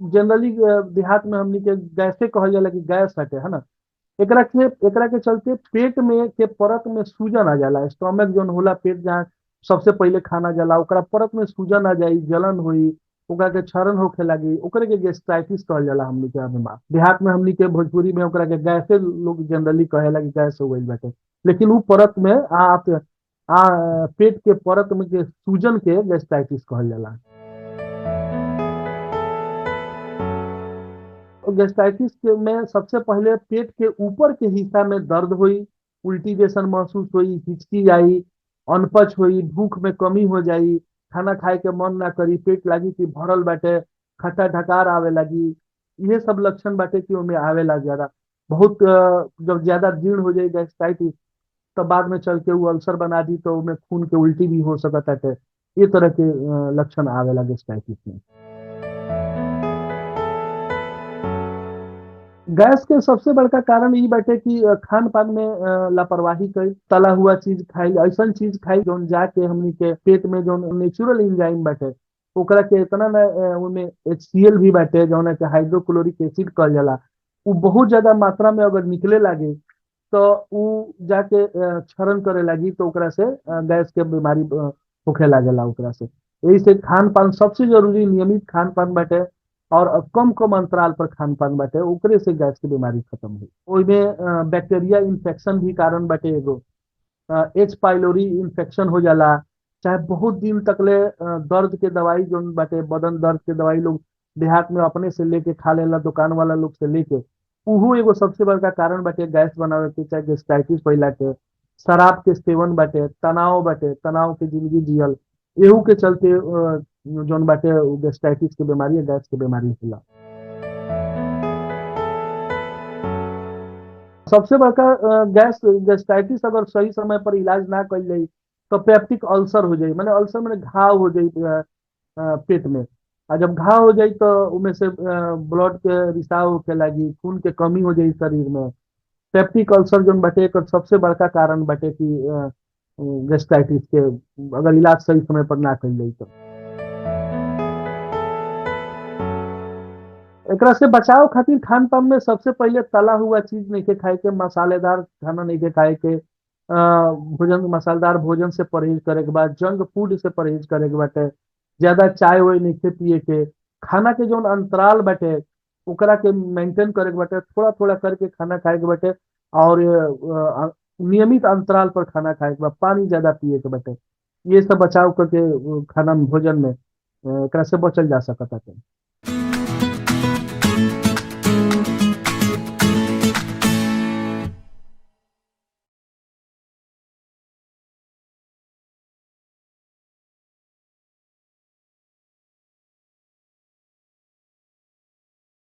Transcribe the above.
Generally देहात में हमनी के गैसे कहल जाला कि गैस हटे, है ना। एकरा के चलते पेट में के परत में सूजन आ जाला, स्टोमक जोन होला, पेट जहाँ सबसे पहिले खाना जाला, ओकरा परत में सूजन आ जाई, जलन हुई, ओकरा के क्षरण होखे लगी, ओकरे के गैस्ट्राइटिस कहल जाला हमनी के में। देहात में हमनी के भोजपुरी में ओकरा के गैसे लोग जनरली कहेला कि गैस हो गइल बाटे। लेकिन उ परत में पेट के परत में के सूजन के गैस्ट्राइटिस कहल जाला। गैस्ट्राइटिस के में सबसे पहले पेट के ऊपर के हिस्सा में दर्द हुई, उल्टी जैसन महसूस हुई, हिचकी आई, अनपच हुई, भूख में कमी हो जाई, खाना खाए के मन ना करी, पेट लागी कि भरल बाटे, खट्टा ढकार आवे लगी। ये सब लक्षण बाटे कि ओमे आवेला ज्यादा। बहुत जब ज्यादा जीर्ण हो जाए गैस्ट्राइटिस, तो बाद में चल के वो अल्सर बना दी, तो ओमे खून के उल्टी भी हो सकता है। ये तरह के लक्षण आवेला गैस्ट्राइटिस में। गैस के सबसे बड़का कारण ई बाटे कि खान पान में लापरवाही कई, तला हुआ चीज खाई, ऐसा चीज खाई जोन जाके हमनी के पेट में जोन नेचुरल एंजाइम बाटे ओकरा के इतना ना उनमें HCl भी बाटे जौन के हाइड्रोक्लोरिक एसिड कहल जाला। उ बहुत ज्यादा मात्रा में अगर निकले लागे तो उ जाके क्षरण करे लगी, तो ओकरा से गैस के बीमारी होखे लागेला ओकरा से। यही से खान पान सबसे जरूरी नियमित खान पान बाटे, और कम कम अंतराल पर खान पान बाटे, ओकरे से गैस की बीमारी खत्म हुई। ओइमे बैक्टीरिया इन्फेक्शन भी कारण बाटे एगो। एच पाइलोरी इन्फेक्शन हो जाला, चाहे बहुत दिन तकले दर्द के दवाई जोन बाटे, बदन दर्द के दवाई लोग देहात में अपने से लेके खा लेला, दुकान वाला लोग से लेके, उहो एगो सबसे बड़का कारण बाटे गैस बनावे के, चाहे गैस्ट्राइटिस फैला के। शराब के सेवन बाटे, तनाव बाटे, तनाव के जिंदगी जियल, एहू के चलते जोन बाटे गैस्ट्राइटिस के बीमारी है, गैस के बीमारी होला। सबसे बड़का गैस्ट्राइटिस अगर सही समय पर इलाज ना कइल जाई तो पेप्टिक अल्सर हो जाई, माने अल्सर माने घाव हो जाई पेट में। आ जब घाव हो जाई तो उमें से ब्लड के रिसाव होखे लागी, खून के कमी हो जाई शरीर में। पेप्टिक अल्सर जोन बाटे एकर सबसे बड़का कारण बाटे कि गैस्ट्राइटिस के अगर इलाज सही समय पर ना कइल जाई तो। एकरा से बचाव खातिर खान पान में सबसे पहिले तला हुआ चीज नहीं के खाए के, मसालेदार खाना नहीं के खाए के, भोजन मसालेदार भोजन से परहेज करे के बाद, जंक फूड से परहेज करे के बाटे, ज्यादा चाय वाय नहीं के पिए के, खाना के जो अंतराल बाटे ओकरा के मेंटेन करे के बाटे, थोड़ा थोड़ा करके खाना खाए के बाटे, और नियमित अंतराल पर खाना खाए के बाद, पानी ज्यादा पिए के बाटे। ये सब बचाव करके खाना भोजन में एकरा से बचल जा सकता है।